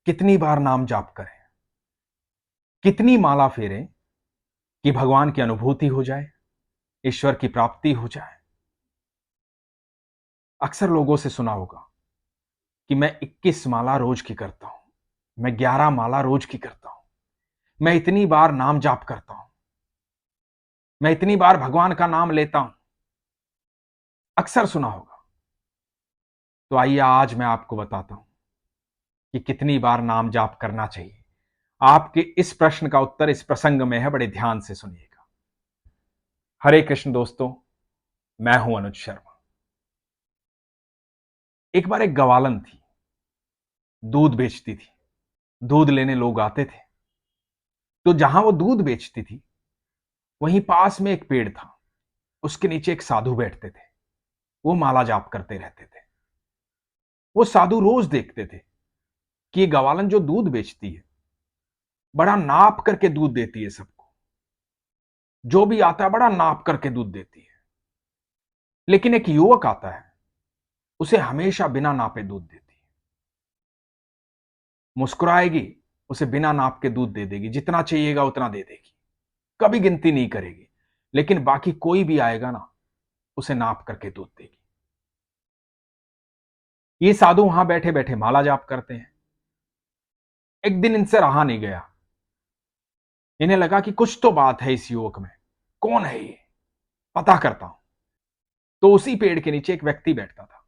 कितनी बार नाम जाप करें, कितनी माला फेरें कि भगवान की अनुभूति हो जाए, ईश्वर की प्राप्ति हो जाए। अक्सर लोगों से सुना होगा कि मैं 21 माला रोज की करता हूं, मैं 11 माला रोज की करता हूं, मैं इतनी बार नाम जाप करता हूं, मैं इतनी बार भगवान का नाम लेता हूं। अक्सर सुना होगा। तो आइए आज मैं आपको बताता हूं कि कितनी बार नाम जाप करना चाहिए। आपके इस प्रश्न का उत्तर इस प्रसंग में है, बड़े ध्यान से सुनिएगा। हरे कृष्ण दोस्तों, मैं हूं अनुज शर्मा। एक बार एक गवालन थी, दूध बेचती थी। दूध लेने लोग आते थे। तो जहां वो दूध बेचती थी वहीं पास में एक पेड़ था। उसके नीचे एक साधु बैठते थे। वो माला जाप करते रहते थे। वो साधु रोज देखते थे कि ये गवालन जो दूध बेचती है, बड़ा नाप करके दूध देती है सबको। जो भी आता है बड़ा नाप करके दूध देती है। लेकिन एक युवक आता है, उसे हमेशा बिना नापे दूध देती है। मुस्कुराएगी, उसे बिना नाप के दूध दे देगी, जितना चाहिएगा उतना दे देगी, कभी गिनती नहीं करेगी। लेकिन बाकी कोई भी आएगा ना, उसे नाप करके दूध देगी। ये साधु वहां बैठे बैठे माला जाप करते हैं। एक दिन इनसे रहा नहीं गया। इन्हें लगा कि कुछ तो बात है इस युवक में। कौन है ये, पता करता हूं। तो उसी पेड़ के नीचे एक व्यक्ति बैठता था।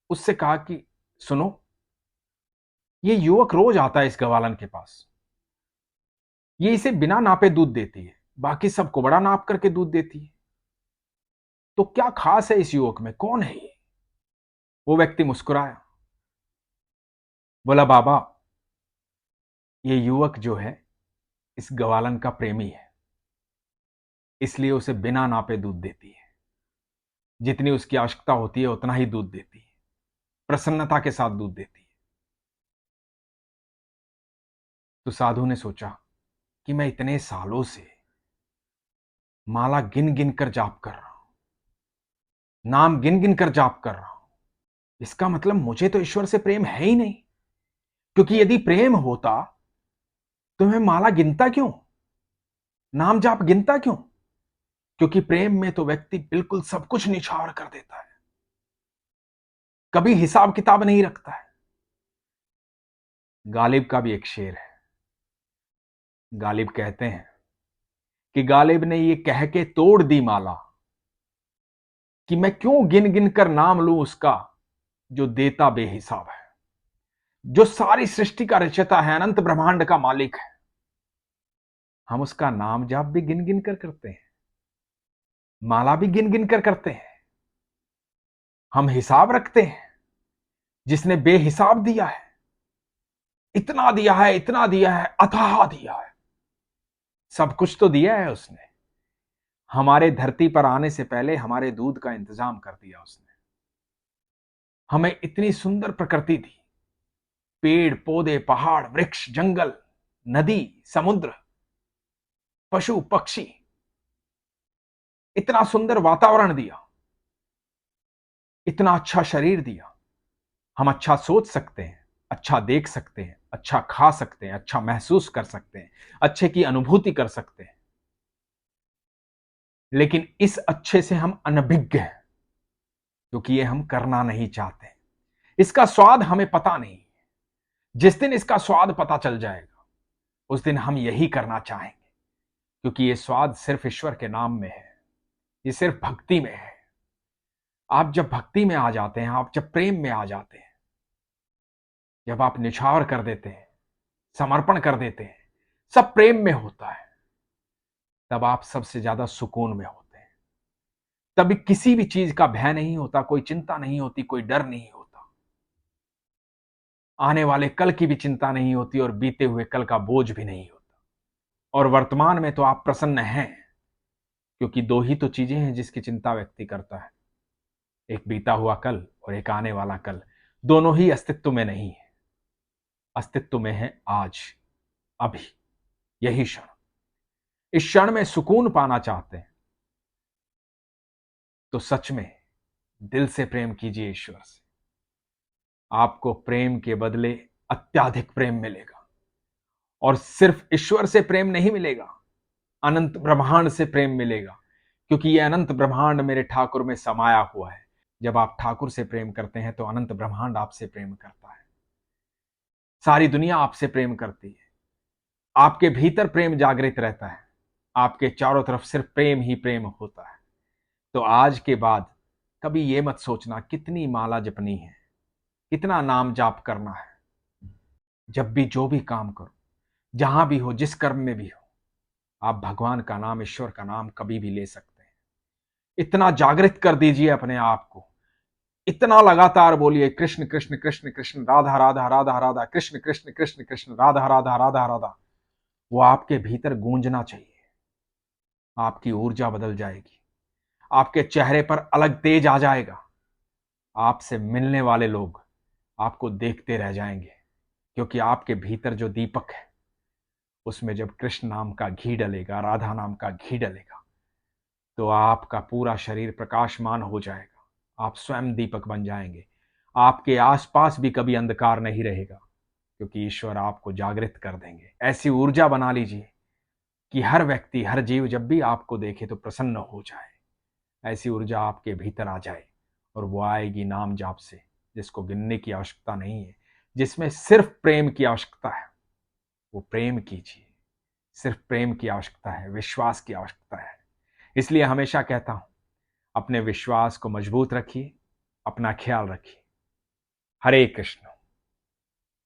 उससे कहा कि सुनो, ये युवक रोज आता है इस गवालन के पास। ये इसे बिना नापे दूध देती है, बाकी सबको बड़ा नाप करके दूध देती है। तो क्या खास है इस युवक में, कौन है ये? वो व्यक्ति मुस्कुराया, बोला बाबा, ये युवक जो है इस गवालन का प्रेमी है, इसलिए उसे बिना नापे दूध देती है। जितनी उसकी आवश्यकता होती है उतना ही दूध देती है, प्रसन्नता के साथ दूध देती है। तो साधु ने सोचा कि मैं इतने सालों से माला गिन गिन कर जाप कर रहा हूं, नाम गिन गिन कर जाप कर रहा हूं। इसका मतलब मुझे तो ईश्वर से प्रेम है ही नहीं। क्योंकि यदि प्रेम होता तो मैं माला गिनता क्यों, नाम जाप गिनता क्यों? क्योंकि प्रेम में तो व्यक्ति बिल्कुल सब कुछ निछावर कर देता है, कभी हिसाब किताब नहीं रखता है। गालिब का भी एक शेर है। गालिब कहते हैं कि गालिब ने ये कह के तोड़ दी माला कि मैं क्यों गिन गिन कर नाम लूं उसका जो देता बेहिसाब है, जो सारी सृष्टि का रचयिता है, अनंत ब्रह्मांड का मालिक है। हम उसका नाम जाप भी गिन गिन कर करते हैं, माला भी गिन गिन कर करते हैं। हम हिसाब रखते हैं। जिसने बेहिसाब दिया है, इतना दिया है, इतना दिया है, अथाह दिया है, सब कुछ तो दिया है उसने। हमारे धरती पर आने से पहले हमारे दूध का इंतजाम कर दिया उसने। हमें इतनी सुंदर प्रकृति दी, पेड़ पौधे, पहाड़, वृक्ष, जंगल, नदी, समुद्र, पशु पक्षी, इतना सुंदर वातावरण दिया, इतना अच्छा शरीर दिया। हम अच्छा सोच सकते हैं, अच्छा देख सकते हैं, अच्छा खा सकते हैं, अच्छा महसूस कर सकते हैं, अच्छे की अनुभूति कर सकते हैं। लेकिन इस अच्छे से हम अनभिज्ञ हैं, क्योंकि ये हम करना नहीं चाहते। इसका स्वाद हमें पता नहीं। जिस दिन इसका स्वाद पता चल जाएगा, उस दिन हम यही करना चाहेंगे। क्योंकि ये स्वाद सिर्फ ईश्वर के नाम में है, ये सिर्फ भक्ति में है। आप जब भक्ति में आ जाते हैं, आप जब प्रेम में आ जाते हैं, जब आप निछावर कर देते हैं, समर्पण कर देते हैं, सब प्रेम में होता है, तब आप सबसे ज्यादा सुकून में होते हैं। तभी किसी भी चीज का भय नहीं होता, कोई चिंता नहीं होती, कोई डर नहीं होता। आने वाले कल की भी चिंता नहीं होती और बीते हुए कल का बोझ भी नहीं होता। और वर्तमान में तो आप प्रसन्न हैं, क्योंकि दो ही तो चीजें हैं जिसकी चिंता व्यक्ति करता है, एक बीता हुआ कल और एक आने वाला कल। दोनों ही अस्तित्व में नहीं है, अस्तित्व में है आज, अभी, यही क्षण। इस क्षण में सुकून पाना चाहते हैं तो सच में दिल से प्रेम कीजिए ईश्वर से। आपको प्रेम के बदले अत्याधिक प्रेम मिलेगा। और सिर्फ ईश्वर से प्रेम नहीं मिलेगा, अनंत ब्रह्मांड से प्रेम मिलेगा, क्योंकि यह अनंत ब्रह्मांड मेरे ठाकुर में समाया हुआ है। जब आप ठाकुर से प्रेम करते हैं तो अनंत ब्रह्मांड आपसे प्रेम करता है, सारी दुनिया आपसे प्रेम करती है, आपके भीतर प्रेम जागृत रहता है, आपके चारों तरफ सिर्फ प्रेम ही प्रेम होता है। तो आज के बाद कभी ये मत सोचना कितनी माला जपनी है, कितना नाम जाप करना है। जब भी जो भी काम करो, जहां भी हो, जिस कर्म में भी हो, आप भगवान का नाम, ईश्वर का नाम कभी भी ले सकते हैं। इतना जागृत कर दीजिए अपने आप को, इतना लगातार बोलिए कृष्ण कृष्ण कृष्ण कृष्ण, राधा राधा राधा राधा, कृष्ण कृष्ण कृष्ण कृष्ण, राधा राधा राधा राधा। वो आपके भीतर गूंजना चाहिए, आपकी ऊर्जा बदल जाएगी, आपके चेहरे पर अलग तेज आ जाएगा। आपसे मिलने वाले लोग आपको देखते रह जाएंगे, क्योंकि आपके भीतर जो दीपक है उसमें जब कृष्ण नाम का घी डलेगा, राधा नाम का घी डलेगा, तो आपका पूरा शरीर प्रकाशमान हो जाएगा। आप स्वयं दीपक बन जाएंगे, आपके आसपास भी कभी अंधकार नहीं रहेगा, क्योंकि ईश्वर आपको जागृत कर देंगे। ऐसी ऊर्जा बना लीजिए कि हर व्यक्ति, हर जीव जब भी आपको देखे तो प्रसन्न हो जाए। ऐसी ऊर्जा आपके भीतर आ जाए, और वो आएगी नाम जाप से, जिसको गिनने की आवश्यकता नहीं है, जिसमें सिर्फ प्रेम की आवश्यकता है। वो प्रेम कीजिए, सिर्फ प्रेम की आवश्यकता है, विश्वास की आवश्यकता है। इसलिए हमेशा कहता हूं, अपने विश्वास को मजबूत रखिए, अपना ख्याल रखिए। हरे कृष्ण।